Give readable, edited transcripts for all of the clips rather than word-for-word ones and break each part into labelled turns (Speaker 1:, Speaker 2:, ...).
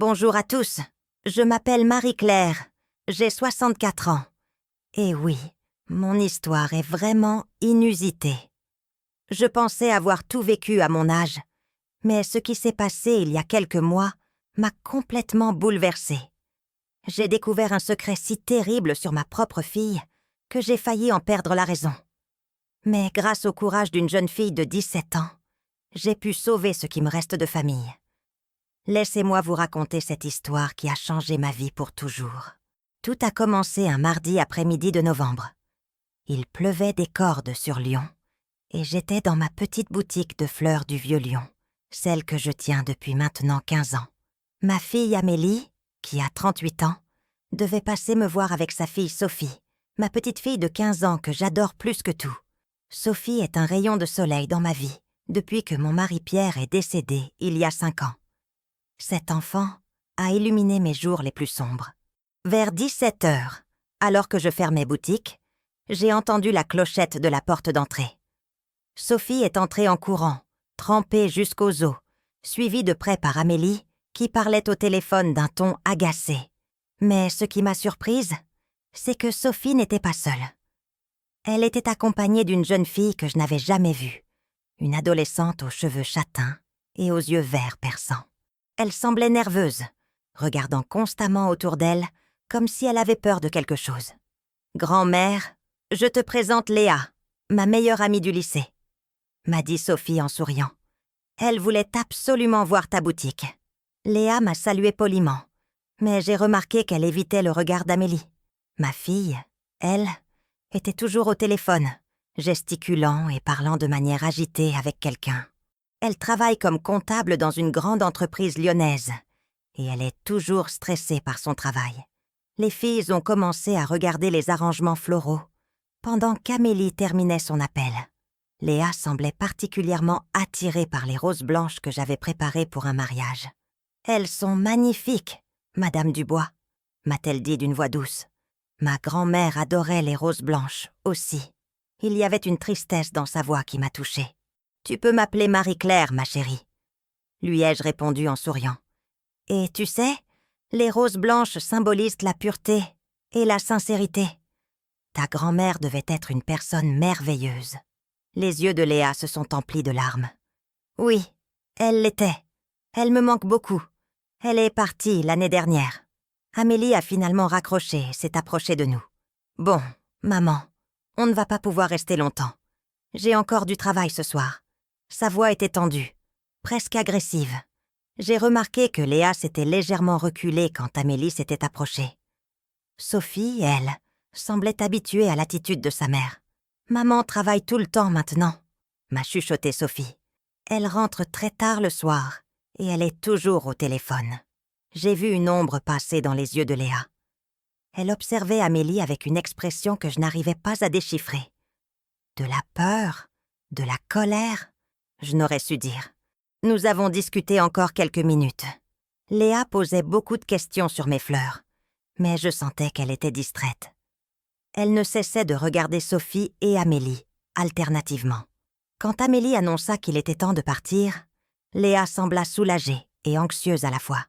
Speaker 1: Bonjour à tous, je m'appelle Marie-Claire, j'ai 64 ans. Et oui, mon histoire est vraiment inusitée. Je pensais avoir tout vécu à mon âge, mais ce qui s'est passé il y a quelques mois m'a complètement bouleversée. J'ai découvert un secret si terrible sur ma propre fille que j'ai failli en perdre la raison. Mais grâce au courage d'une jeune fille de 17 ans, j'ai pu sauver ce qui me reste de famille. Laissez-moi vous raconter cette histoire qui a changé ma vie pour toujours. Tout a commencé un mardi après-midi de novembre. Il pleuvait des cordes sur Lyon, et j'étais dans ma petite boutique de fleurs du Vieux-Lyon, celle que je tiens depuis maintenant 15 ans. Ma fille Amélie, qui a 38 ans, devait passer me voir avec sa fille Sophie, ma petite fille de 15 ans que j'adore plus que tout. Sophie est un rayon de soleil dans ma vie, depuis que mon mari Pierre est décédé il y a 5 ans. Cet enfant a illuminé mes jours les plus sombres. Vers 17 heures, alors que je fermais boutique, j'ai entendu la clochette de la porte d'entrée. Sophie est entrée en courant, trempée jusqu'aux os, suivie de près par Amélie, qui parlait au téléphone d'un ton agacé. Mais ce qui m'a surprise, c'est que Sophie n'était pas seule. Elle était accompagnée d'une jeune fille que je n'avais jamais vue, une adolescente aux cheveux châtains et aux yeux verts perçants. Elle semblait nerveuse, regardant constamment autour d'elle, comme si elle avait peur de quelque chose. « Grand-mère, je te présente Léa, ma meilleure amie du lycée, » m'a dit Sophie en souriant. Elle voulait absolument voir ta boutique. Léa m'a salué poliment, mais j'ai remarqué qu'elle évitait le regard d'Amélie. Ma fille, elle, était toujours au téléphone, gesticulant et parlant de manière agitée avec quelqu'un. Elle travaille comme comptable dans une grande entreprise lyonnaise et elle est toujours stressée par son travail. Les filles ont commencé à regarder les arrangements floraux pendant qu'Amélie terminait son appel. Léa semblait particulièrement attirée par les roses blanches que j'avais préparées pour un mariage. « Elles sont magnifiques, Madame Dubois », m'a-t-elle dit d'une voix douce. Ma grand-mère adorait les roses blanches aussi. Il y avait une tristesse dans sa voix qui m'a touchée. « Tu peux m'appeler Marie-Claire, ma chérie, » lui ai-je répondu en souriant. « Et tu sais, les roses blanches symbolisent la pureté et la sincérité. Ta grand-mère devait être une personne merveilleuse. » Les yeux de Léa se sont emplis de larmes. « Oui, elle l'était. Elle me manque beaucoup. Elle est partie l'année dernière. » Amélie a finalement raccroché et s'est approchée de nous. « Bon, maman, on ne va pas pouvoir rester longtemps. J'ai encore du travail ce soir. » Sa voix était tendue, presque agressive. J'ai remarqué que Léa s'était légèrement reculée quand Amélie s'était approchée. Sophie, elle, semblait habituée à l'attitude de sa mère. « Maman travaille tout le temps maintenant », m'a chuchoté Sophie. Elle rentre très tard le soir et elle est toujours au téléphone. J'ai vu une ombre passer dans les yeux de Léa. Elle observait Amélie avec une expression que je n'arrivais pas à déchiffrer. De la peur, de la colère, je n'aurais su dire. Nous avons discuté encore quelques minutes. Léa posait beaucoup de questions sur mes fleurs, mais je sentais qu'elle était distraite. Elle ne cessait de regarder Sophie et Amélie, alternativement. Quand Amélie annonça qu'il était temps de partir, Léa sembla soulagée et anxieuse à la fois.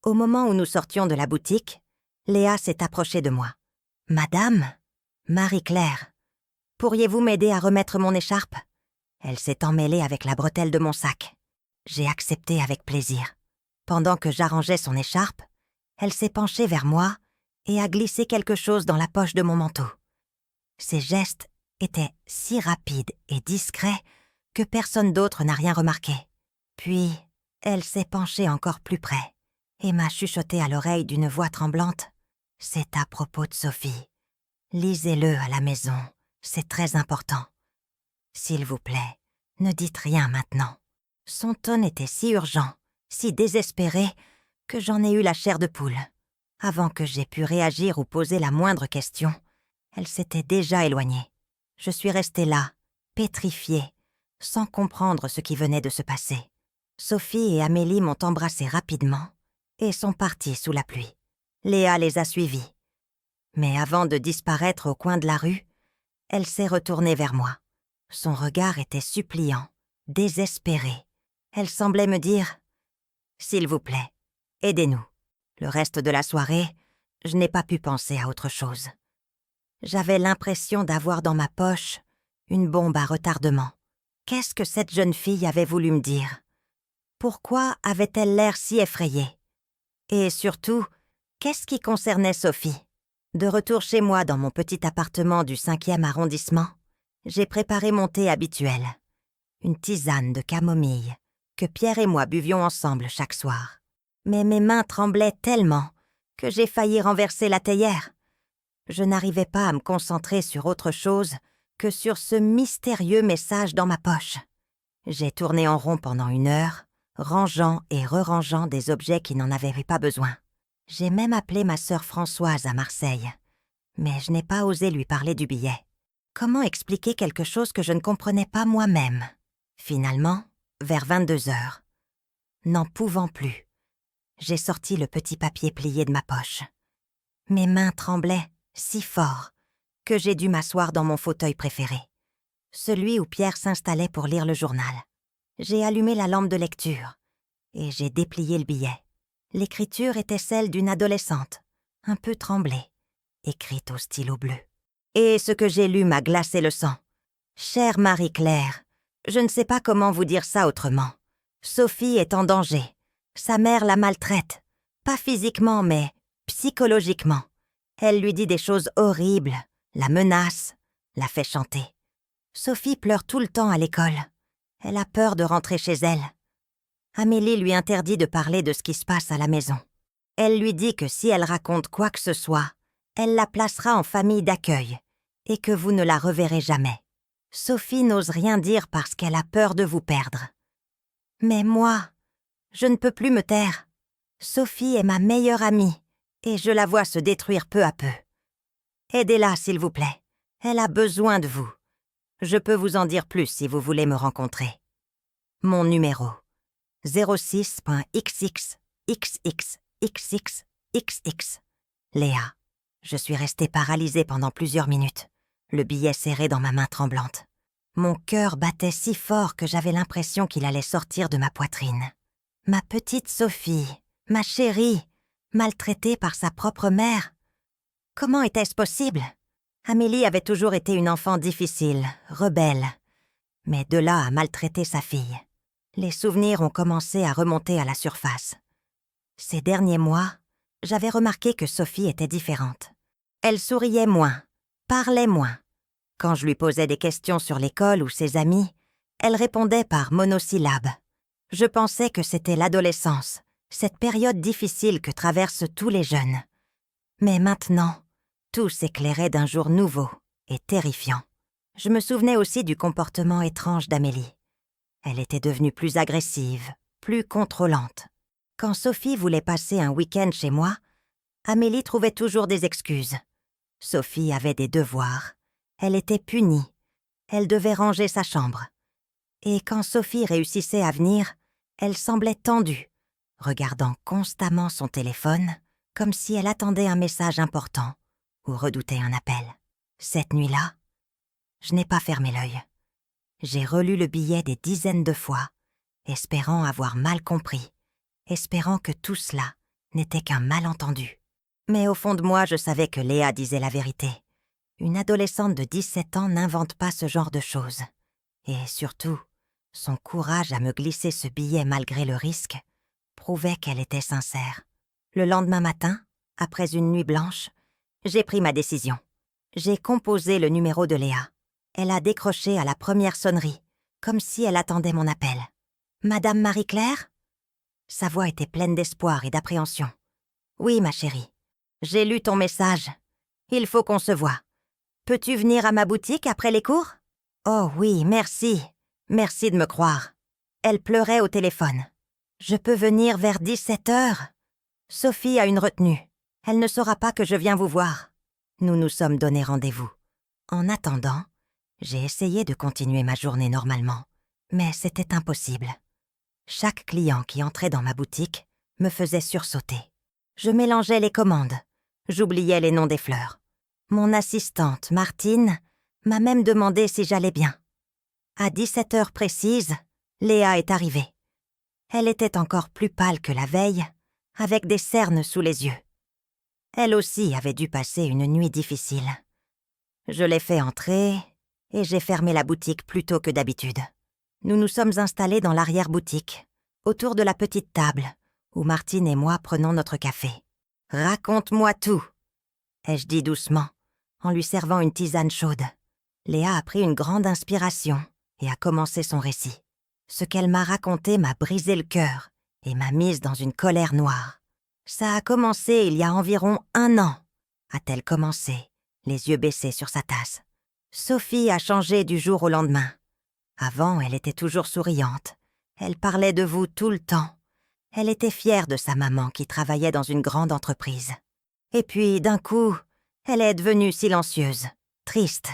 Speaker 1: Au moment où nous sortions de la boutique, Léa s'est approchée de moi. « Madame, Marie-Claire, pourriez-vous m'aider à remettre mon écharpe ?» Elle s'est emmêlée avec la bretelle de mon sac. J'ai accepté avec plaisir. Pendant que j'arrangeais son écharpe, elle s'est penchée vers moi et a glissé quelque chose dans la poche de mon manteau. Ses gestes étaient si rapides et discrets que personne d'autre n'a rien remarqué. Puis, elle s'est penchée encore plus près et m'a chuchoté à l'oreille d'une voix tremblante. « C'est à propos de Sophie. Lisez-le à la maison, c'est très important. S'il vous plaît, ne dites rien maintenant. » Son ton était si urgent, si désespéré, que j'en ai eu la chair de poule. Avant que j'aie pu réagir ou poser la moindre question, elle s'était déjà éloignée. Je suis restée là, pétrifiée, sans comprendre ce qui venait de se passer. Sophie et Amélie m'ont embrassée rapidement et sont parties sous la pluie. Léa les a suivies. Mais avant de disparaître au coin de la rue, elle s'est retournée vers moi. Son regard était suppliant, désespéré. Elle semblait me dire « S'il vous plaît, aidez-nous. Le reste de la soirée, je n'ai pas pu penser à autre chose. J'avais l'impression d'avoir dans ma poche une bombe à retardement. Qu'est-ce que cette jeune fille avait voulu me dire? Pourquoi avait-elle l'air si effrayée? Et surtout, qu'est-ce qui concernait Sophie? De retour chez moi dans mon petit appartement du 5e arrondissement, j'ai préparé mon thé habituel. Une tisane de camomille que Pierre et moi buvions ensemble chaque soir. Mais mes mains tremblaient tellement que j'ai failli renverser la théière. Je n'arrivais pas à me concentrer sur autre chose que sur ce mystérieux message dans ma poche. J'ai tourné en rond pendant 1 heure, rangeant et re-rangeant des objets qui n'en avaient pas besoin. J'ai même appelé ma sœur Françoise à Marseille, mais je n'ai pas osé lui parler du billet. Comment expliquer quelque chose que je ne comprenais pas moi-même? Finalement, vers 22 heures, n'en pouvant plus, j'ai sorti le petit papier plié de ma poche. Mes mains tremblaient si fort que j'ai dû m'asseoir dans mon fauteuil préféré, celui où Pierre s'installait pour lire le journal. J'ai allumé la lampe de lecture et j'ai déplié le billet. L'écriture était celle d'une adolescente, un peu tremblée, écrite au stylo bleu. Et ce que j'ai lu m'a glacé le sang. Chère Marie-Claire, je ne sais pas comment vous dire ça autrement. Sophie est en danger. Sa mère la maltraite. Pas physiquement, mais psychologiquement. Elle lui dit des choses horribles, la menace, la fait chanter. Sophie pleure tout le temps à l'école. Elle a peur de rentrer chez elle. Amélie lui interdit de parler de ce qui se passe à la maison. Elle lui dit que si elle raconte quoi que ce soit, elle la placera en famille d'accueil et que vous ne la reverrez jamais. Sophie n'ose rien dire parce qu'elle a peur de vous perdre. Mais moi, je ne peux plus me taire. Sophie est ma meilleure amie et je la vois se détruire peu à peu. Aidez-la, s'il vous plaît. Elle a besoin de vous. Je peux vous en dire plus si vous voulez me rencontrer. Mon numéro 06.xxxxxxxx. Léa. Je suis restée paralysée pendant plusieurs minutes, le billet serré dans ma main tremblante. Mon cœur battait si fort que j'avais l'impression qu'il allait sortir de ma poitrine. Ma petite Sophie, ma chérie, maltraitée par sa propre mère. Comment était-ce possible? Amélie avait toujours été une enfant difficile, rebelle. Mais de là à maltraiter sa fille, les souvenirs ont commencé à remonter à la surface. Ces derniers mois, j'avais remarqué que Sophie était différente. Elle souriait moins, parlait moins. Quand je lui posais des questions sur l'école ou ses amis, elle répondait par monosyllabes. Je pensais que c'était l'adolescence, cette période difficile que traversent tous les jeunes. Mais maintenant, tout s'éclairait d'un jour nouveau et terrifiant. Je me souvenais aussi du comportement étrange d'Amélie. Elle était devenue plus agressive, plus contrôlante. Quand Sophie voulait passer un week-end chez moi, Amélie trouvait toujours des excuses. Sophie avait des devoirs. Elle était punie. Elle devait ranger sa chambre. Et quand Sophie réussissait à venir, elle semblait tendue, regardant constamment son téléphone, comme si elle attendait un message important ou redoutait un appel. Cette nuit-là, je n'ai pas fermé l'œil. J'ai relu le billet des dizaines de fois, espérant avoir mal compris, espérant que tout cela n'était qu'un malentendu. Mais au fond de moi, je savais que Léa disait la vérité. Une adolescente de 17 ans n'invente pas ce genre de choses. Et surtout, son courage à me glisser ce billet malgré le risque prouvait qu'elle était sincère. Le lendemain matin, après une nuit blanche, j'ai pris ma décision. J'ai composé le numéro de Léa. Elle a décroché à la première sonnerie, comme si elle attendait mon appel. « Madame Marie-Claire ?» Sa voix était pleine d'espoir et d'appréhension. « Oui, ma chérie. J'ai lu ton message. Il faut qu'on se voie. Peux-tu venir à ma boutique après les cours? »« Oh oui, merci. Merci de me croire. » Elle pleurait au téléphone. « Je peux venir vers 17 heures. Sophie a une retenue. Elle ne saura pas que je viens vous voir. » Nous nous sommes donné rendez-vous. En attendant, j'ai essayé de continuer ma journée normalement, mais c'était impossible. Chaque client qui entrait dans ma boutique me faisait sursauter. Je mélangeais les commandes. J'oubliais les noms des fleurs. Mon assistante, Martine, m'a même demandé si j'allais bien. À 17 heures précises, Léa est arrivée. Elle était encore plus pâle que la veille, avec des cernes sous les yeux. Elle aussi avait dû passer une nuit difficile. Je l'ai fait entrer et j'ai fermé la boutique plus tôt que d'habitude. Nous nous sommes installés dans l'arrière-boutique, autour de la petite table, où Martine et moi prenons notre café. « Raconte-moi tout !» ai-je dit doucement, en lui servant une tisane chaude. Léa a pris une grande inspiration et a commencé son récit. Ce qu'elle m'a raconté m'a brisé le cœur et m'a mise dans une colère noire. Ça a commencé il y a environ 1 an, a-t-elle commencé, les yeux baissés sur sa tasse. Sophie a changé du jour au lendemain. Avant, elle était toujours souriante. Elle parlait de vous tout le temps. Elle était fière de sa maman qui travaillait dans une grande entreprise. Et puis, d'un coup, elle est devenue silencieuse, triste.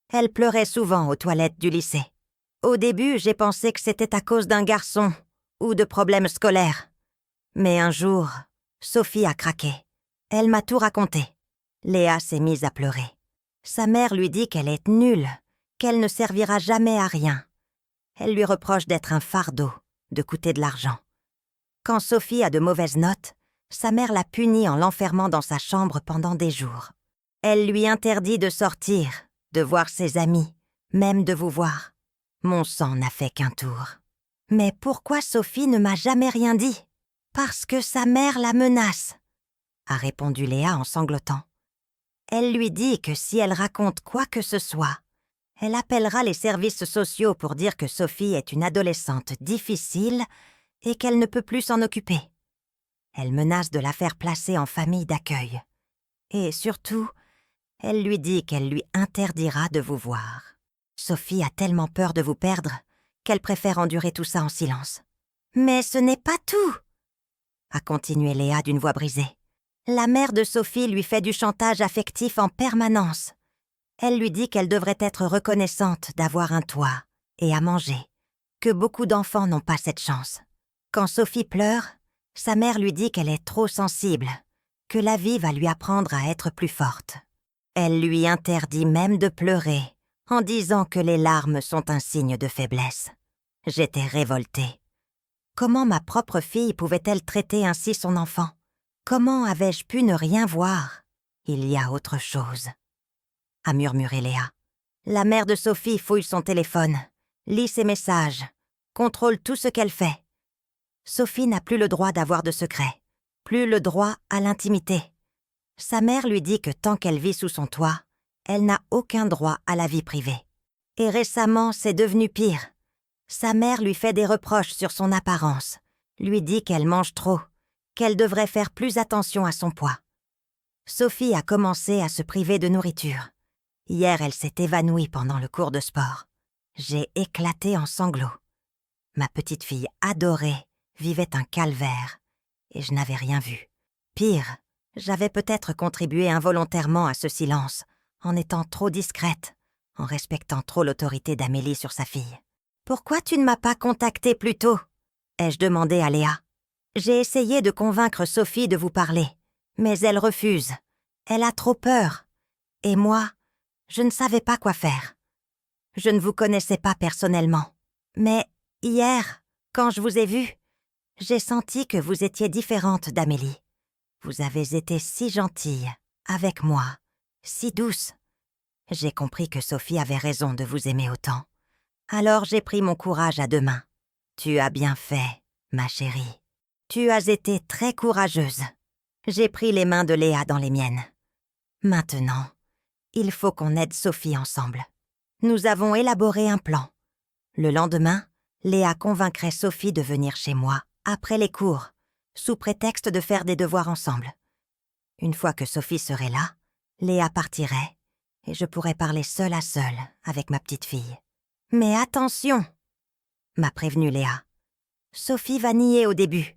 Speaker 1: Elle pleurait souvent aux toilettes du lycée. Au début, j'ai pensé que c'était à cause d'un garçon ou de problèmes scolaires. Mais un jour, Sophie a craqué. Elle m'a tout raconté. Léa s'est mise à pleurer. Sa mère lui dit qu'elle est nulle, qu'elle ne servira jamais à rien. Elle lui reproche d'être un fardeau, de coûter de l'argent. Quand Sophie a de mauvaises notes, sa mère la punit en l'enfermant dans sa chambre pendant des jours. Elle lui interdit de sortir, de voir ses amis, même de vous voir. Mon sang n'a fait qu'un tour. Mais pourquoi Sophie ne m'a jamais rien dit ? Parce que sa mère la menace, a répondu Léa en sanglotant. Elle lui dit que si elle raconte quoi que ce soit, elle appellera les services sociaux pour dire que Sophie est une adolescente difficile et qu'elle ne peut plus s'en occuper. Elle menace de la faire placer en famille d'accueil. Et surtout, elle lui dit qu'elle lui interdira de vous voir. Sophie a tellement peur de vous perdre qu'elle préfère endurer tout ça en silence. « Mais ce n'est pas tout !» a continué Léa d'une voix brisée. La mère de Sophie lui fait du chantage affectif en permanence. Elle lui dit qu'elle devrait être reconnaissante d'avoir un toit et à manger, que beaucoup d'enfants n'ont pas cette chance. Quand Sophie pleure, sa mère lui dit qu'elle est trop sensible, que la vie va lui apprendre à être plus forte. Elle lui interdit même de pleurer, en disant que les larmes sont un signe de faiblesse. J'étais révoltée. Comment ma propre fille pouvait-elle traiter ainsi son enfant ? Comment avais-je pu ne rien voir ? Il y a autre chose, a murmuré Léa. La mère de Sophie fouille son téléphone, lit ses messages, contrôle tout ce qu'elle fait. Sophie n'a plus le droit d'avoir de secrets, plus le droit à l'intimité. Sa mère lui dit que tant qu'elle vit sous son toit, elle n'a aucun droit à la vie privée. Et récemment, c'est devenu pire. Sa mère lui fait des reproches sur son apparence, lui dit qu'elle mange trop, qu'elle devrait faire plus attention à son poids. Sophie a commencé à se priver de nourriture. Hier, elle s'est évanouie pendant le cours de sport. J'ai éclaté en sanglots. Ma petite fille adorée vivait un calvaire, et je n'avais rien vu. Pire, j'avais peut-être contribué involontairement à ce silence, en étant trop discrète, en respectant trop l'autorité d'Amélie sur sa fille. « Pourquoi tu ne m'as pas contactée plus tôt ?» ai-je demandé à Léa. J'ai essayé de convaincre Sophie de vous parler, mais elle refuse. Elle a trop peur. Et moi, je ne savais pas quoi faire. Je ne vous connaissais pas personnellement. Mais hier, quand je vous ai vue, j'ai senti que vous étiez différente d'Amélie. Vous avez été si gentille, avec moi, si douce. J'ai compris que Sophie avait raison de vous aimer autant. Alors j'ai pris mon courage à 2 mains. Tu as bien fait, ma chérie. Tu as été très courageuse. J'ai pris les mains de Léa dans les miennes. Maintenant, il faut qu'on aide Sophie ensemble. Nous avons élaboré un plan. Le lendemain, Léa convaincrait Sophie de venir chez moi, après les cours, sous prétexte de faire des devoirs ensemble. Une fois que Sophie serait là, Léa partirait, et je pourrais parler seule à seule avec ma petite fille. « Mais attention !» m'a prévenue Léa. « Sophie va nier au début.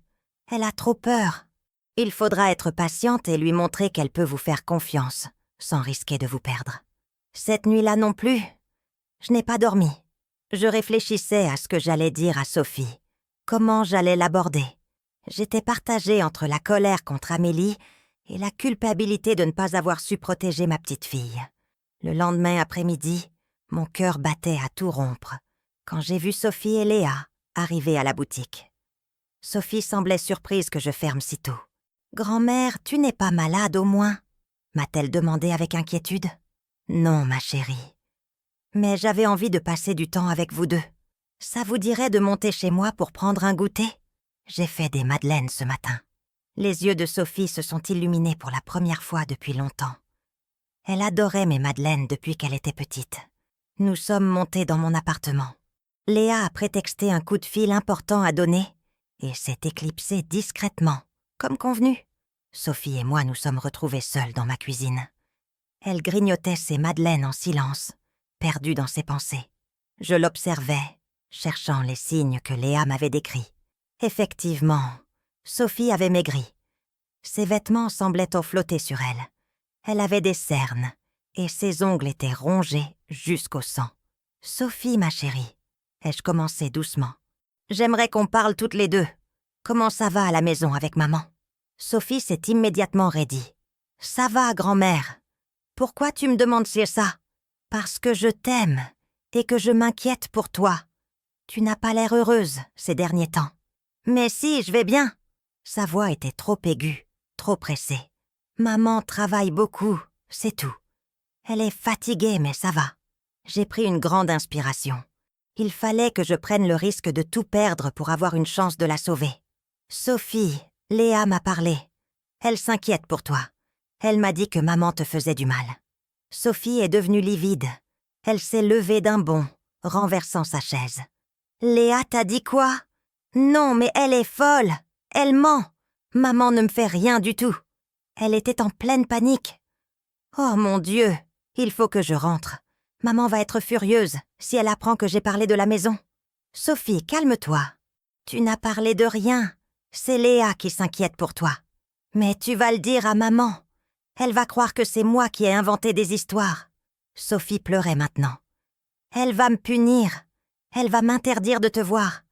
Speaker 1: Elle a trop peur. Il faudra être patiente et lui montrer qu'elle peut vous faire confiance, sans risquer de vous perdre. Cette nuit-là non plus, je n'ai pas dormi. Je réfléchissais à ce que j'allais dire à Sophie, comment j'allais l'aborder. J'étais partagée entre la colère contre Amélie et la culpabilité de ne pas avoir su protéger ma petite fille. Le lendemain après-midi, mon cœur battait à tout rompre quand j'ai vu Sophie et Léa arriver à la boutique. Sophie semblait surprise que je ferme si tôt. Grand-mère, tu n'es pas malade au moins ? M'a-t-elle demandé avec inquiétude. Non, ma chérie. Mais j'avais envie de passer du temps avec vous deux. Ça vous dirait de monter chez moi pour prendre un goûter ? J'ai fait des madeleines ce matin. Les yeux de Sophie se sont illuminés pour la première fois depuis longtemps. Elle adorait mes madeleines depuis qu'elle était petite. Nous sommes montés dans mon appartement. Léa a prétexté un coup de fil important à donner et s'est éclipsée discrètement, comme convenu. Sophie et moi nous sommes retrouvés seuls dans ma cuisine. Elle grignotait ses madeleines en silence, perdue dans ses pensées. Je l'observais, cherchant les signes que Léa m'avait décrits. Effectivement, Sophie avait maigri. Ses vêtements semblaient en flotter sur elle. Elle avait des cernes, et ses ongles étaient rongés jusqu'au sang. « Sophie, ma chérie, » ai-je commencé doucement. « J'aimerais qu'on parle toutes les deux. Comment ça va à la maison avec maman ?» Sophie s'est immédiatement raidie. « Ça va, grand-mère. Pourquoi tu me demandes si c'est ça ? Parce que je t'aime et que je m'inquiète pour toi. Tu n'as pas l'air heureuse ces derniers temps. »« Mais si, je vais bien. » Sa voix était trop aiguë, trop pressée. « Maman travaille beaucoup, c'est tout. Elle est fatiguée, mais ça va. » J'ai pris une grande inspiration. Il fallait que je prenne le risque de tout perdre pour avoir une chance de la sauver. « Sophie, Léa m'a parlé. Elle s'inquiète pour toi. Elle m'a dit que maman te faisait du mal. » Sophie est devenue livide. Elle s'est levée d'un bond, renversant sa chaise. « Léa t'a dit quoi ? Non, mais elle est folle. Elle ment. Maman ne me fait rien du tout. » Elle était en pleine panique. « Oh mon Dieu, il faut que je rentre. Maman va être furieuse si elle apprend que j'ai parlé de la maison. »« Sophie, calme-toi. Tu n'as parlé de rien. C'est Léa qui s'inquiète pour toi. Mais tu vas le dire à maman. Elle va croire que c'est moi qui ai inventé des histoires. » Sophie pleurait maintenant. « Elle va me punir. Elle va m'interdire de te voir.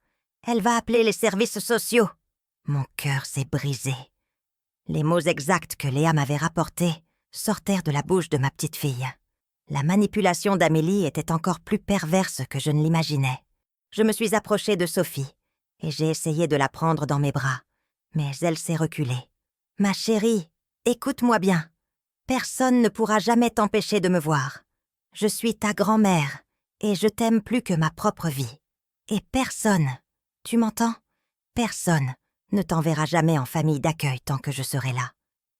Speaker 1: Elle va appeler les services sociaux. » Mon cœur s'est brisé. Les mots exacts que Léa m'avait rapportés sortirent de la bouche de ma petite fille. La manipulation d'Amélie était encore plus perverse que je ne l'imaginais. Je me suis approchée de Sophie et j'ai essayé de la prendre dans mes bras, mais elle s'est reculée. « Ma chérie, écoute-moi bien. Personne ne pourra jamais t'empêcher de me voir. Je suis ta grand-mère et je t'aime plus que ma propre vie. Et personne, tu m'entends ? Personne ne t'enverra jamais en famille d'accueil tant que je serai là. »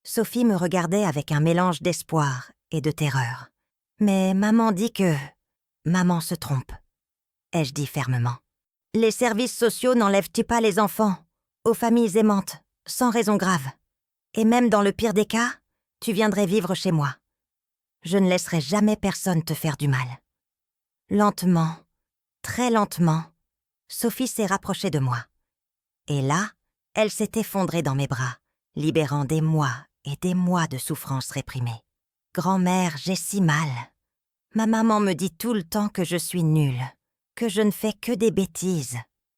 Speaker 1: Sophie me regardait avec un mélange d'espoir et de terreur. « Mais maman dit que... » « Maman se trompe, » ai-je dit fermement. « Les services sociaux n'enlèvent-ils pas les enfants aux familles aimantes, sans raison grave ? Et même dans le pire des cas, tu viendrais vivre chez moi. Je ne laisserai jamais personne te faire du mal. » Lentement, très lentement, Sophie s'est rapprochée de moi. Et là, elle s'est effondrée dans mes bras, libérant des mois et des mois de souffrances réprimées. « Grand-mère, j'ai si mal. Ma maman me dit tout le temps que je suis nulle, que je ne fais que des bêtises,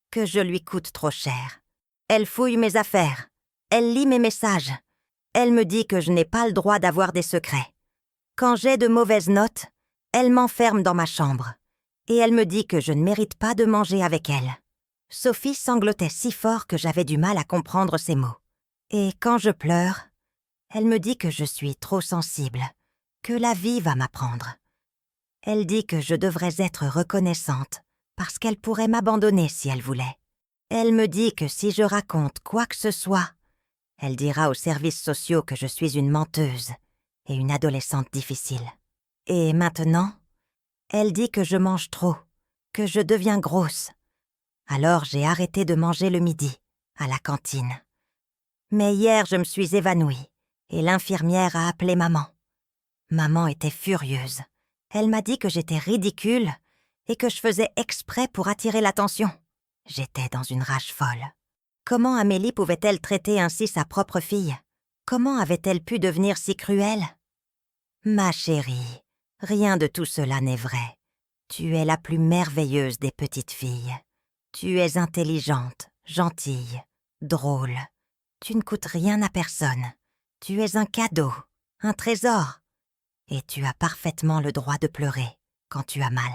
Speaker 1: que je lui coûte trop cher. Elle fouille mes affaires, elle lit mes messages, elle me dit que je n'ai pas le droit d'avoir des secrets. Quand j'ai de mauvaises notes, elle m'enferme dans ma chambre, et elle me dit que je ne mérite pas de manger avec elle. » Sophie sanglotait si fort que j'avais du mal à comprendre ses mots. Et quand je pleure, elle me dit que je suis trop sensible, que la vie va m'apprendre. Elle dit que je devrais être reconnaissante parce qu'elle pourrait m'abandonner si elle voulait. Elle me dit que si je raconte quoi que ce soit, elle dira aux services sociaux que je suis une menteuse et une adolescente difficile. Et maintenant, elle dit que je mange trop, que je deviens grosse. Alors j'ai arrêté de manger le midi, à la cantine. Mais hier, je me suis évanouie et l'infirmière a appelé maman. Maman était furieuse. Elle m'a dit que j'étais ridicule et que je faisais exprès pour attirer l'attention. J'étais dans une rage folle. Comment Amélie pouvait-elle traiter ainsi sa propre fille ? Comment avait-elle pu devenir si cruelle ? Ma chérie, rien de tout cela n'est vrai. Tu es la plus merveilleuse des petites filles. Tu es intelligente, gentille, drôle. Tu ne coûtes rien à personne. Tu es un cadeau, un trésor. Et tu as parfaitement le droit de pleurer quand tu as mal.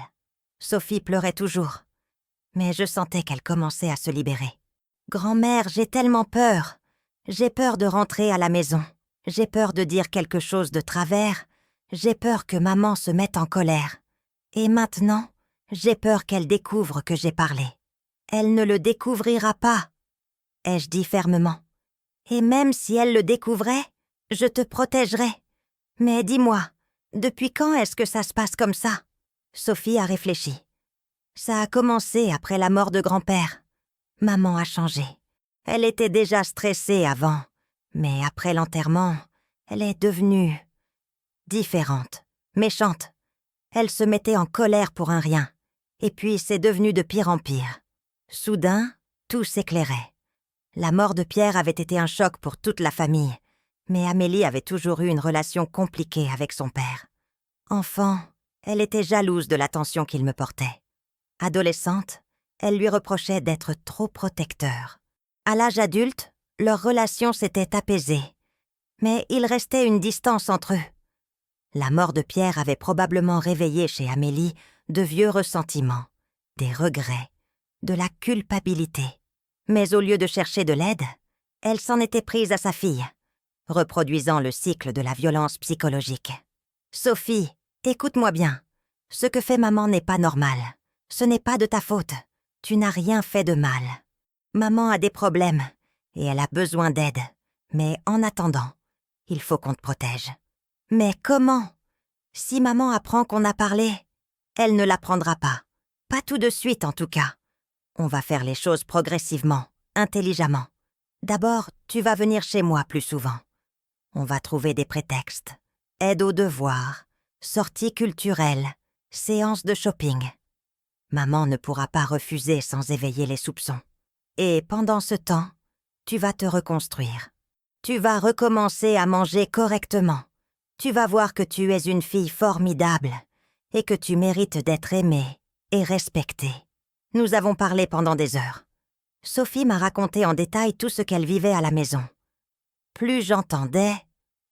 Speaker 1: Sophie pleurait toujours, mais je sentais qu'elle commençait à se libérer. « Grand-mère, j'ai tellement peur. J'ai peur de rentrer à la maison. J'ai peur de dire quelque chose de travers. J'ai peur que maman se mette en colère. Et maintenant, j'ai peur qu'elle découvre que j'ai parlé. Elle ne le découvrira pas, ai-je dit fermement. Et même si elle le découvrait, je te protégerai. Mais dis-moi, depuis quand est-ce que ça se passe comme ça? Sophie a réfléchi. Ça a commencé après la mort de grand-père. Maman a changé. Elle était déjà stressée avant, mais après l'enterrement, elle est devenue différente, méchante. Elle se mettait en colère pour un rien, et puis c'est devenu de pire en pire. Soudain, tout s'éclairait. La mort de Pierre avait été un choc pour toute la famille, mais Amélie avait toujours eu une relation compliquée avec son père. Enfant, elle était jalouse de l'attention qu'il me portait. Adolescente, elle lui reprochait d'être trop protecteur. À l'âge adulte, leur relation s'était apaisée, mais il restait une distance entre eux. La mort de Pierre avait probablement réveillé chez Amélie de vieux ressentiments, des regrets, de la culpabilité. Mais au lieu de chercher de l'aide, elle s'en était prise à sa fille, reproduisant le cycle de la violence psychologique. « Sophie, écoute-moi bien. Ce que fait maman n'est pas normal. Ce n'est pas de ta faute. Tu n'as rien fait de mal. Maman a des problèmes et elle a besoin d'aide. Mais en attendant, il faut qu'on te protège. » Mais comment? Si maman apprend qu'on a parlé, elle ne l'apprendra pas. Pas tout de suite en tout cas. On va faire les choses progressivement, intelligemment. D'abord, tu vas venir chez moi plus souvent. On va trouver des prétextes. Aide aux devoirs, sorties culturelles, séances de shopping. Maman ne pourra pas refuser sans éveiller les soupçons. Et pendant ce temps, tu vas te reconstruire. Tu vas recommencer à manger correctement. Tu vas voir que tu es une fille formidable et que tu mérites d'être aimée et respectée. Nous avons parlé pendant des heures. Sophie m'a raconté en détail tout ce qu'elle vivait à la maison. Plus j'entendais,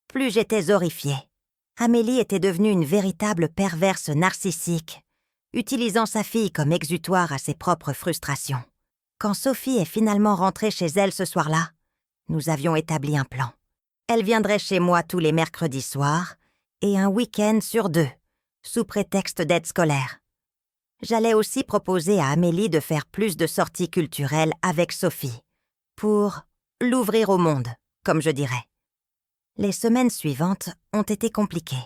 Speaker 1: plus j'étais horrifiée. Amélie était devenue une véritable perverse narcissique, utilisant sa fille comme exutoire à ses propres frustrations. Quand Sophie est finalement rentrée chez elle ce soir-là, nous avions établi un plan. Elle viendrait chez moi tous les mercredis soirs et un week-end sur 2, sous prétexte d'aide scolaire. J'allais aussi proposer à Amélie de faire plus de sorties culturelles avec Sophie, pour l'ouvrir au monde, comme je dirais. Les semaines suivantes ont été compliquées.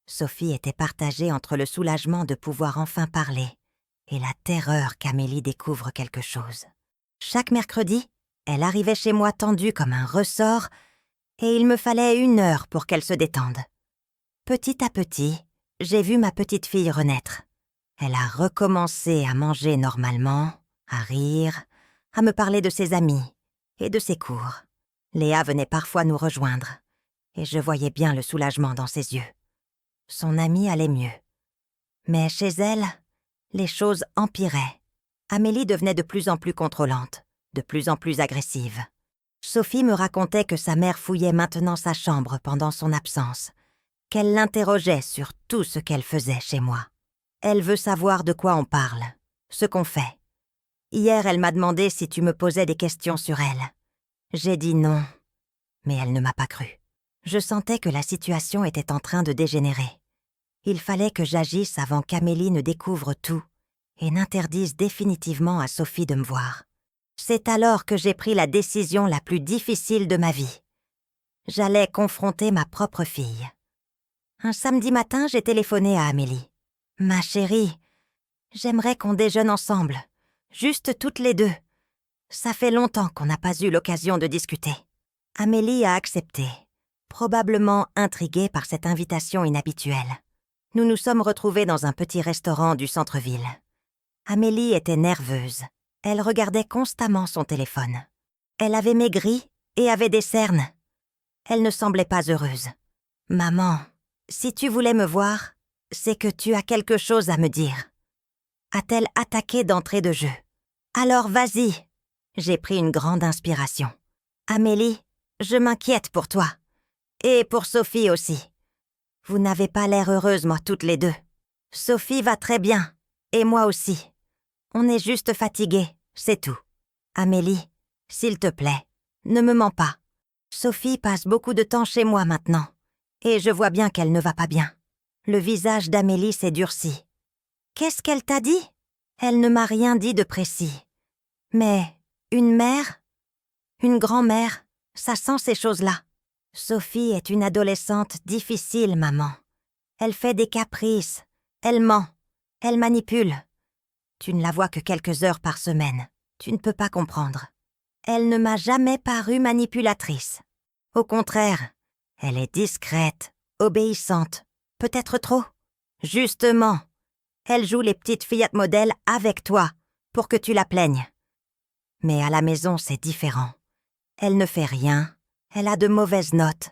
Speaker 1: Sophie était partagée entre le soulagement de pouvoir enfin parler et la terreur qu'Amélie découvre quelque chose. Chaque mercredi, elle arrivait chez moi tendue comme un ressort et il me fallait 1 heure pour qu'elle se détende. Petit à petit, j'ai vu ma petite fille renaître. Elle a recommencé à manger normalement, à rire, à me parler de ses amis et de ses cours. Léa venait parfois nous rejoindre et je voyais bien le soulagement dans ses yeux. Son amie allait mieux. Mais chez elle, les choses empiraient. Amélie devenait de plus en plus contrôlante, de plus en plus agressive. Sophie me racontait que sa mère fouillait maintenant sa chambre pendant son absence, qu'elle l'interrogeait sur tout ce qu'elle faisait chez moi. Elle veut savoir de quoi on parle, ce qu'on fait. Hier, elle m'a demandé si tu me posais des questions sur elle. J'ai dit non, mais elle ne m'a pas cru. Je sentais que la situation était en train de dégénérer. Il fallait que j'agisse avant qu'Amélie ne découvre tout et n'interdise définitivement à Sophie de me voir. C'est alors que j'ai pris la décision la plus difficile de ma vie. J'allais confronter ma propre fille. Un samedi matin, j'ai téléphoné à Amélie. « Ma chérie, j'aimerais qu'on déjeune ensemble, juste toutes les 2. Ça fait longtemps qu'on n'a pas eu l'occasion de discuter. » Amélie a accepté, probablement intriguée par cette invitation inhabituelle. Nous nous sommes retrouvés dans un petit restaurant du centre-ville. Amélie était nerveuse. Elle regardait constamment son téléphone. Elle avait maigri et avait des cernes. Elle ne semblait pas heureuse. « Maman, si tu voulais me voir, c'est que tu as quelque chose à me dire. » A-t-elle attaqué d'entrée de jeu. « Alors vas-y. » J'ai pris une grande inspiration. « Amélie, je m'inquiète pour toi. Et pour Sophie aussi. Vous n'avez pas l'air heureuses, moi, toutes les 2. Sophie va très bien, et moi aussi. On est juste fatigués, c'est tout. Amélie, s'il te plaît, ne me mens pas. Sophie passe beaucoup de temps chez moi maintenant, et je vois bien qu'elle ne va pas bien. Le visage d'Amélie s'est durci. Qu'est-ce qu'elle t'a dit? Elle ne m'a rien dit de précis. Mais une mère? Une grand-mère? Ça sent ces choses-là. Sophie est une adolescente difficile, maman. Elle fait des caprices, elle ment, elle manipule. Tu ne la vois que quelques heures par semaine. Tu ne peux pas comprendre. Elle ne m'a jamais paru manipulatrice. Au contraire, elle est discrète, obéissante, peut-être trop. Justement, elle joue les petites fillettes modèles avec toi, pour que tu la plaignes. Mais à la maison, c'est différent. Elle ne fait rien, elle a de mauvaises notes,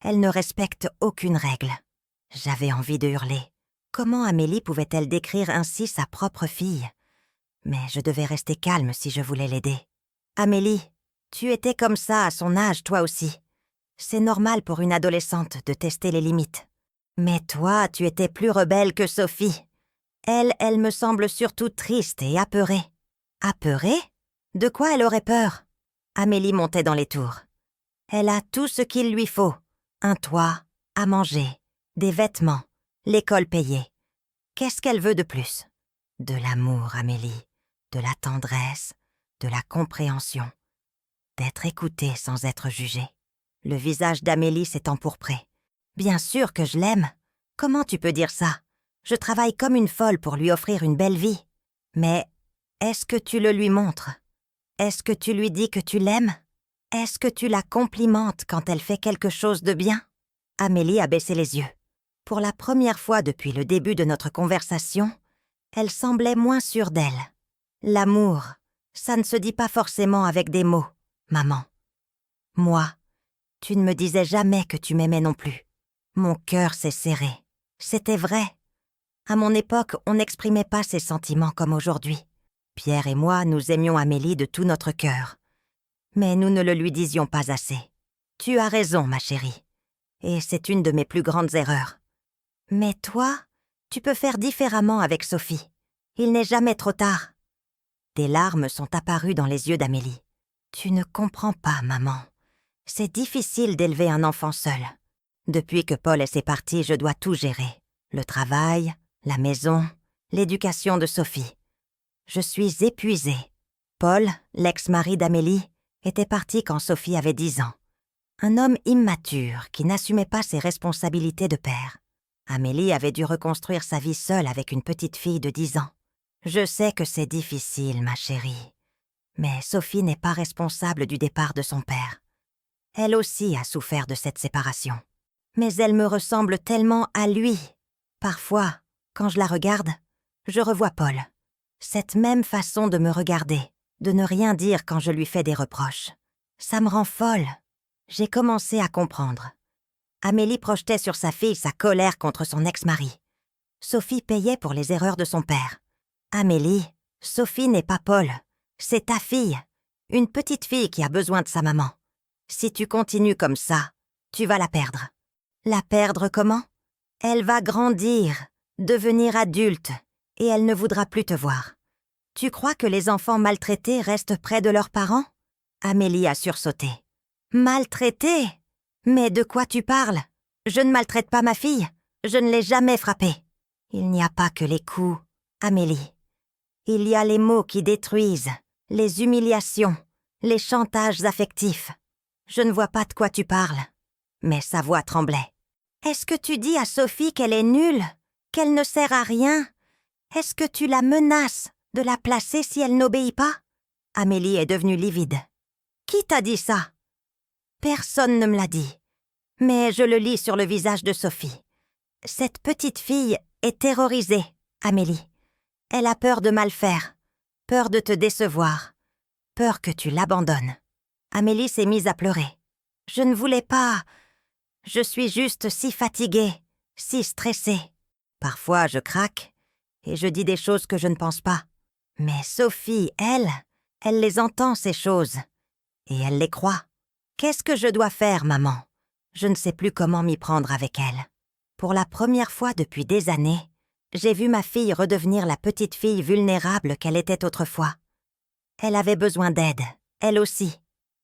Speaker 1: elle ne respecte aucune règle. J'avais envie de hurler. Comment Amélie pouvait-elle décrire ainsi sa propre fille? Mais je devais rester calme si je voulais l'aider. Amélie, tu étais comme ça à son âge, toi aussi. C'est normal pour une adolescente de tester les limites. Mais toi, tu étais plus rebelle que Sophie. Elle me semble surtout triste et apeurée. Apeurée? De quoi elle aurait peur? Amélie montait dans les tours. Elle a tout ce qu'il lui faut. Un toit, à manger, des vêtements, l'école payée. Qu'est-ce qu'elle veut de plus? De l'amour, Amélie, de la tendresse, de la compréhension, d'être écoutée sans être jugée. Le visage d'Amélie s'est empourpré. Bien sûr que je l'aime. Comment tu peux dire ça? Je travaille comme une folle pour lui offrir une belle vie. Mais est-ce que tu le lui montres? Est-ce que tu lui dis que tu l'aimes? Est-ce que tu la complimentes quand elle fait quelque chose de bien? Amélie a baissé les yeux. Pour la première fois depuis le début de notre conversation, elle semblait moins sûre d'elle. L'amour, ça ne se dit pas forcément avec des mots, maman. Moi, tu ne me disais jamais que tu m'aimais non plus. Mon cœur s'est serré. C'était vrai. À mon époque, on n'exprimait pas ses sentiments comme aujourd'hui. Pierre et moi, nous aimions Amélie de tout notre cœur. Mais nous ne le lui disions pas assez. Tu as raison, ma chérie. Et c'est une de mes plus grandes erreurs. Mais toi, tu peux faire différemment avec Sophie. Il n'est jamais trop tard. Des larmes sont apparues dans les yeux d'Amélie. Tu ne comprends pas, maman. C'est difficile d'élever un enfant seul. Depuis que Paul est parti, je dois tout gérer. Le travail, la maison, l'éducation de Sophie. Je suis épuisée. Paul, l'ex-mari d'Amélie, était parti quand Sophie avait 10 ans. Un homme immature qui n'assumait pas ses responsabilités de père. Amélie avait dû reconstruire sa vie seule avec une petite fille de 10 ans. Je sais que c'est difficile, ma chérie. Mais Sophie n'est pas responsable du départ de son père. Elle aussi a souffert de cette séparation. Mais elle me ressemble tellement à lui. Parfois, quand je la regarde, je revois Paul. Cette même façon de me regarder, de ne rien dire quand je lui fais des reproches. Ça me rend folle. J'ai commencé à comprendre. Amélie projetait sur sa fille sa colère contre son ex-mari. Sophie payait pour les erreurs de son père. Amélie, Sophie n'est pas Paul. C'est ta fille. Une petite fille qui a besoin de sa maman. Si tu continues comme ça, tu vas la perdre. La perdre comment? Elle va grandir, devenir adulte, et elle ne voudra plus te voir. Tu crois que les enfants maltraités restent près de leurs parents? Amélie a sursauté. Maltraitée? Mais de quoi tu parles? Je ne maltraite pas ma fille. Je ne l'ai jamais frappée. Il n'y a pas que les coups, Amélie. Il y a les mots qui détruisent, les humiliations, les chantages affectifs. Je ne vois pas de quoi tu parles. Mais sa voix tremblait. Est-ce que tu dis à Sophie qu'elle est nulle, qu'elle ne sert à rien? Est-ce que tu la menaces de la placer si elle n'obéit pas? Amélie est devenue livide. Qui t'a dit ça? Personne ne me l'a dit. Mais je le lis sur le visage de Sophie. Cette petite fille est terrorisée, Amélie. Elle a peur de mal faire, peur de te décevoir, peur que tu l'abandonnes. Amélie s'est mise à pleurer. Je ne voulais pas. Je suis juste si fatiguée, si stressée. Parfois, je craque et je dis des choses que je ne pense pas. Mais Sophie, elle les entend, ces choses, et elle les croit. Qu'est-ce que je dois faire, maman? Je ne sais plus comment m'y prendre avec elle. Pour la première fois depuis des années, j'ai vu ma fille redevenir la petite fille vulnérable qu'elle était autrefois. Elle avait besoin d'aide, elle aussi.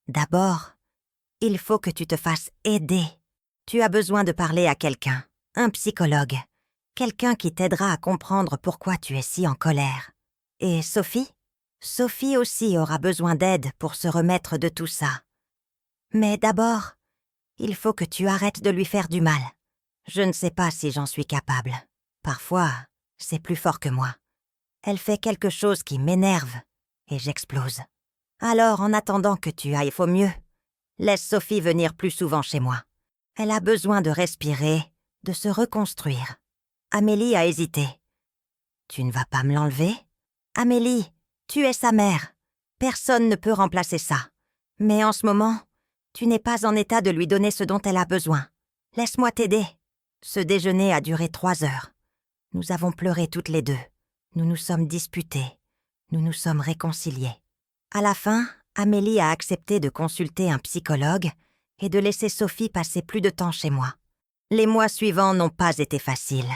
Speaker 1: D'abord, Il faut que tu te fasses aider. Tu as besoin de parler à quelqu'un, un psychologue, quelqu'un qui t'aidera à comprendre pourquoi tu es si en colère. Et Sophie? Sophie aussi aura besoin d'aide pour se remettre de tout ça. Mais d'abord, il faut que tu arrêtes de lui faire du mal. Je ne sais pas si j'en suis capable. Parfois, c'est plus fort que moi. Elle fait quelque chose qui m'énerve et j'explose. Alors, en attendant que tu ailles au mieux, laisse Sophie venir plus souvent chez moi. Elle a besoin de respirer, de se reconstruire. Amélie a hésité. Tu ne vas pas me l'enlever? Amélie, tu es sa mère. Personne ne peut remplacer ça. Mais en ce moment, tu n'es pas en état de lui donner ce dont elle a besoin. Laisse-moi t'aider. Ce déjeuner a duré 3 heures. Nous avons pleuré toutes les deux. Nous nous sommes disputés. Nous nous sommes réconciliés. À la fin, Amélie a accepté de consulter un psychologue et de laisser Sophie passer plus de temps chez moi. Les mois suivants n'ont pas été faciles.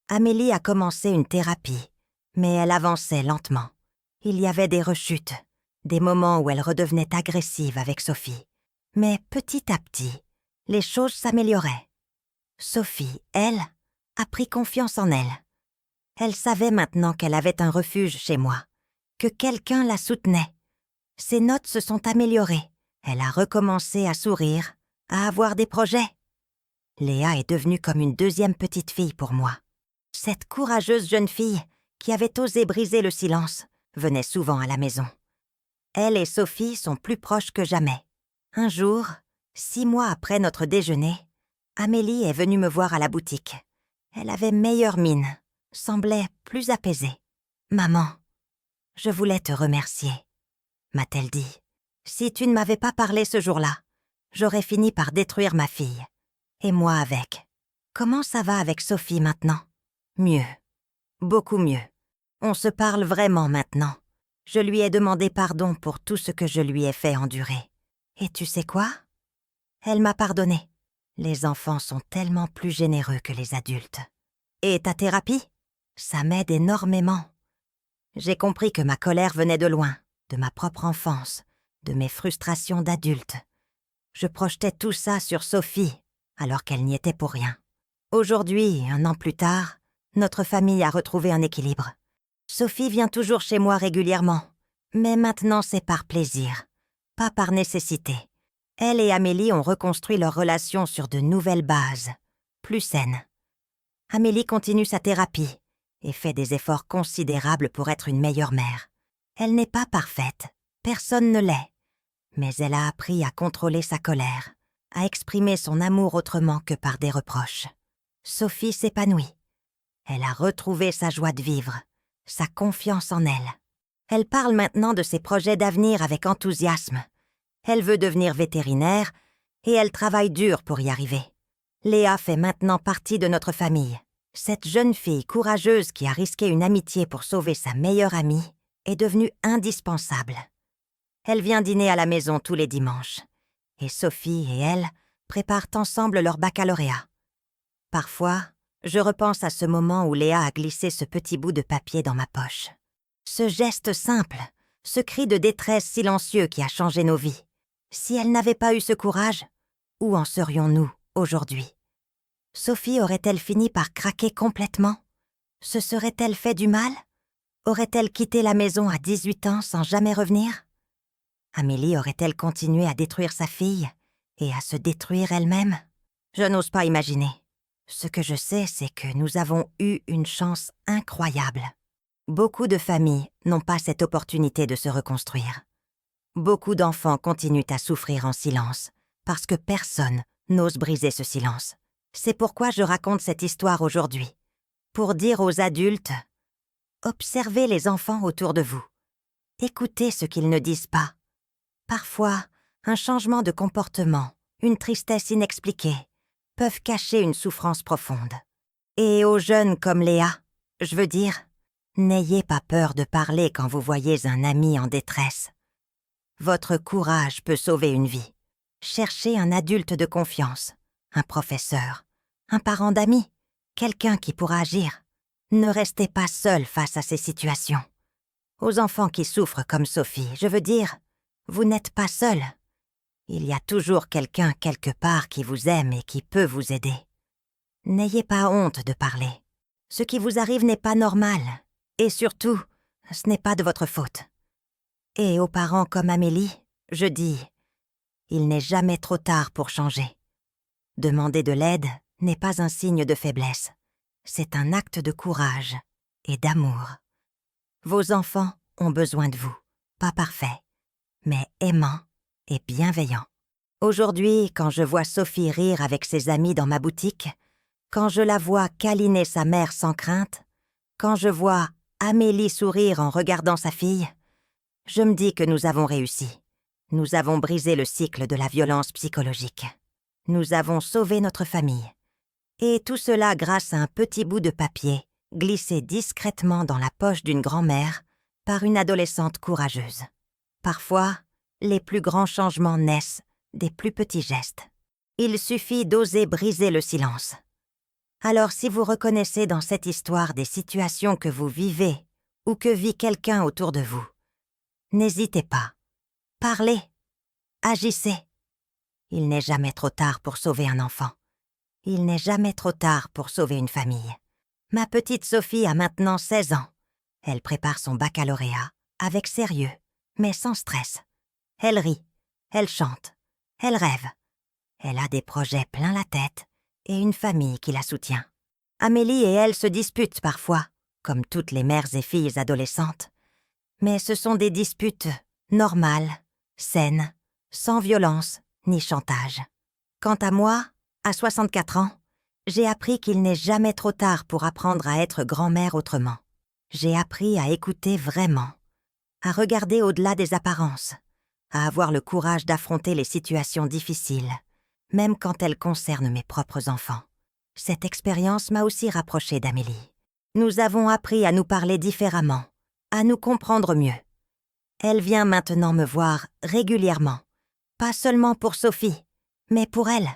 Speaker 1: Amélie a commencé une thérapie, mais elle avançait lentement. Il y avait des rechutes, des moments où elle redevenait agressive avec Sophie. Mais petit à petit, les choses s'amélioraient. Sophie, elle, a pris confiance en elle. Elle savait maintenant qu'elle avait un refuge chez moi, que quelqu'un la soutenait. Ses notes se sont améliorées. Elle a recommencé à sourire, à avoir des projets. Léa est devenue comme une deuxième petite fille pour moi. Cette courageuse jeune fille qui avait osé briser le silence venait souvent à la maison. Elle et Sophie sont plus proches que jamais. Un jour, 6 mois après notre déjeuner, Amélie est venue me voir à la boutique. Elle avait meilleure mine, semblait plus apaisée. « Maman, je voulais te remercier », m'a-t-elle dit. « Si tu ne m'avais pas parlé ce jour-là, j'aurais fini par détruire ma fille. Et moi avec. Comment ça va avec Sophie maintenant ? » Mieux. Beaucoup mieux. On se parle vraiment maintenant. Je lui ai demandé pardon pour tout ce que je lui ai fait endurer. Et tu sais quoi ? Elle m'a pardonné. Les enfants sont tellement plus généreux que les adultes. Et ta thérapie ? Ça m'aide énormément. J'ai compris que ma colère venait de loin, de ma propre enfance, de mes frustrations d'adulte. Je projetais tout ça sur Sophie, alors qu'elle n'y était pour rien. Aujourd'hui, 1 an plus tard, notre famille a retrouvé un équilibre. Sophie vient toujours chez moi régulièrement, mais maintenant c'est par plaisir, pas par nécessité. Elle et Amélie ont reconstruit leur relation sur de nouvelles bases, plus saines. Amélie continue sa thérapie et fait des efforts considérables pour être une meilleure mère. Elle n'est pas parfaite, personne ne l'est, mais elle a appris à contrôler sa colère, à exprimer son amour autrement que par des reproches. Sophie s'épanouit. Elle a retrouvé sa joie de vivre, sa confiance en elle. Elle parle maintenant de ses projets d'avenir avec enthousiasme. Elle veut devenir vétérinaire et elle travaille dur pour y arriver. Léa fait maintenant partie de notre famille. Cette jeune fille courageuse qui a risqué une amitié pour sauver sa meilleure amie est devenue indispensable. Elle vient dîner à la maison tous les dimanches. Et Sophie et elle préparent ensemble leur baccalauréat. Parfois, je repense à ce moment où Léa a glissé ce petit bout de papier dans ma poche. Ce geste simple, ce cri de détresse silencieux qui a changé nos vies. Si elle n'avait pas eu ce courage, où en serions-nous aujourd'hui ? Sophie aurait-elle fini par craquer complètement ? Se serait-elle fait du mal ? Aurait-elle quitté la maison à 18 ans sans jamais revenir ? Amélie aurait-elle continué à détruire sa fille et à se détruire elle-même ? Je n'ose pas imaginer. Ce que je sais, c'est que nous avons eu une chance incroyable. Beaucoup de familles n'ont pas cette opportunité de se reconstruire. Beaucoup d'enfants continuent à souffrir en silence, parce que personne n'ose briser ce silence. C'est pourquoi je raconte cette histoire aujourd'hui. Pour dire aux adultes, observez les enfants autour de vous. Écoutez ce qu'ils ne disent pas. Parfois, un changement de comportement, une tristesse inexpliquée, peuvent cacher une souffrance profonde. Et aux jeunes comme Léa, je veux dire, n'ayez pas peur de parler quand vous voyez un ami en détresse. Votre courage peut sauver une vie. Cherchez un adulte de confiance, un professeur, un parent d'amis, quelqu'un qui pourra agir. Ne restez pas seul face à ces situations. Aux enfants qui souffrent comme Sophie, je veux dire, vous n'êtes pas seul. Il y a toujours quelqu'un quelque part qui vous aime et qui peut vous aider. N'ayez pas honte de parler. Ce qui vous arrive n'est pas normal. Et surtout, ce n'est pas de votre faute. Et aux parents comme Amélie, je dis, il n'est jamais trop tard pour changer. Demander de l'aide n'est pas un signe de faiblesse. C'est un acte de courage et d'amour. Vos enfants ont besoin de vous, pas parfaits, mais aimants et bienveillants. Aujourd'hui, quand je vois Sophie rire avec ses amis dans ma boutique, quand je la vois câliner sa mère sans crainte, quand je vois Amélie sourire en regardant sa fille, je me dis que nous avons réussi. Nous avons brisé le cycle de la violence psychologique. Nous avons sauvé notre famille. Et tout cela grâce à un petit bout de papier glissé discrètement dans la poche d'une grand-mère par une adolescente courageuse. Parfois, les plus grands changements naissent des plus petits gestes. Il suffit d'oser briser le silence. Alors si vous reconnaissez dans cette histoire des situations que vous vivez ou que vit quelqu'un autour de vous, n'hésitez pas. Parlez. Agissez. Il n'est jamais trop tard pour sauver un enfant. Il n'est jamais trop tard pour sauver une famille. Ma petite Sophie a maintenant 16 ans. Elle prépare son baccalauréat avec sérieux, mais sans stress. Elle rit, elle chante, elle rêve. Elle a des projets plein la tête et une famille qui la soutient. Amélie et elle se disputent parfois, comme toutes les mères et filles adolescentes. Mais ce sont des disputes normales, saines, sans violence ni chantage. Quant à moi, à 64 ans, j'ai appris qu'il n'est jamais trop tard pour apprendre à être grand-mère autrement. J'ai appris à écouter vraiment, à regarder au-delà des apparences, à avoir le courage d'affronter les situations difficiles, même quand elles concernent mes propres enfants. Cette expérience m'a aussi rapprochée d'Amélie. Nous avons appris à nous parler différemment, à nous comprendre mieux. Elle vient maintenant me voir régulièrement, pas seulement pour Sophie, mais pour elle.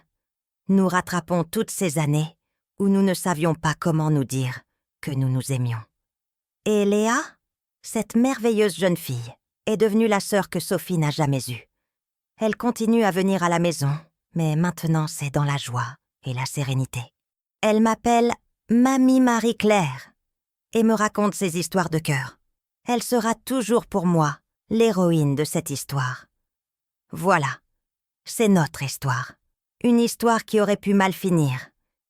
Speaker 1: Nous rattrapons toutes ces années où nous ne savions pas comment nous dire que nous nous aimions. Et Léa, cette merveilleuse jeune fille, est devenue la sœur que Sophie n'a jamais eue. Elle continue à venir à la maison, mais maintenant c'est dans la joie et la sérénité. Elle m'appelle Mamie Marie-Claire et me raconte ses histoires de cœur. Elle sera toujours pour moi l'héroïne de cette histoire. Voilà, c'est notre histoire. Une histoire qui aurait pu mal finir,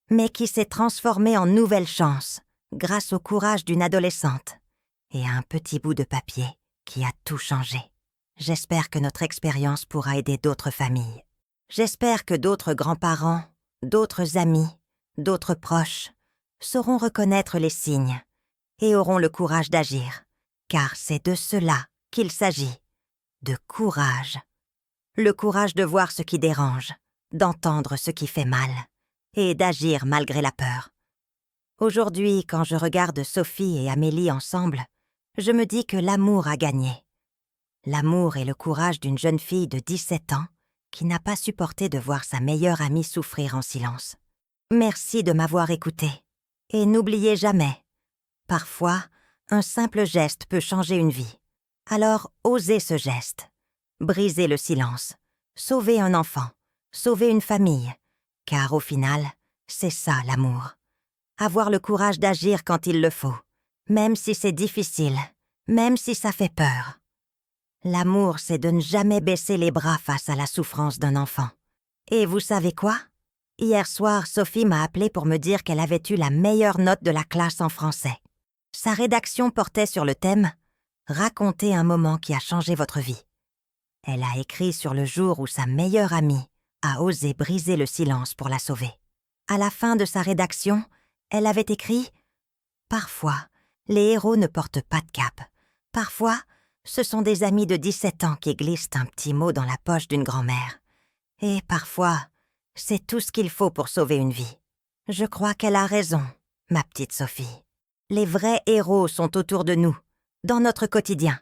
Speaker 1: mais qui s'est transformée en nouvelle chance grâce au courage d'une adolescente et à un petit bout de papier qui a tout changé. J'espère que notre expérience pourra aider d'autres familles. J'espère que d'autres grands-parents, d'autres amis, d'autres proches sauront reconnaître les signes et auront le courage d'agir, car c'est de cela qu'il s'agit, de courage. Le courage de voir ce qui dérange, d'entendre ce qui fait mal et d'agir malgré la peur. Aujourd'hui, quand je regarde Sophie et Amélie ensemble, je me dis que l'amour a gagné. L'amour et le courage d'une jeune fille de 17 ans qui n'a pas supporté de voir sa meilleure amie souffrir en silence. Merci de m'avoir écouté. Et n'oubliez jamais, parfois, un simple geste peut changer une vie. Alors, osez ce geste. Brisez le silence. Sauvez un enfant. Sauver une famille, car au final, c'est ça l'amour. Avoir le courage d'agir quand il le faut, même si c'est difficile, même si ça fait peur. L'amour, c'est de ne jamais baisser les bras face à la souffrance d'un enfant. Et vous savez quoi? Hier soir, Sophie m'a appelé pour me dire qu'elle avait eu la meilleure note de la classe en français. Sa rédaction portait sur le thème « Racontez un moment qui a changé votre vie ». Elle a écrit sur le jour où sa meilleure amie a osé briser le silence pour la sauver. À la fin de sa rédaction, elle avait écrit « Parfois, les héros ne portent pas de cape. Parfois, ce sont des amis de 17 ans qui glissent un petit mot dans la poche d'une grand-mère. Et parfois, c'est tout ce qu'il faut pour sauver une vie. Je crois qu'elle a raison, ma petite Sophie. Les vrais héros sont autour de nous, dans notre quotidien.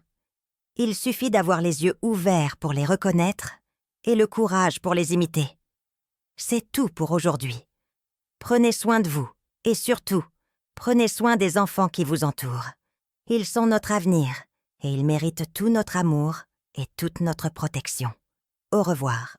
Speaker 1: Il suffit d'avoir les yeux ouverts pour les reconnaître et le courage pour les imiter. C'est tout pour aujourd'hui. Prenez soin de vous et surtout, prenez soin des enfants qui vous entourent. Ils sont notre avenir et ils méritent tout notre amour et toute notre protection. Au revoir.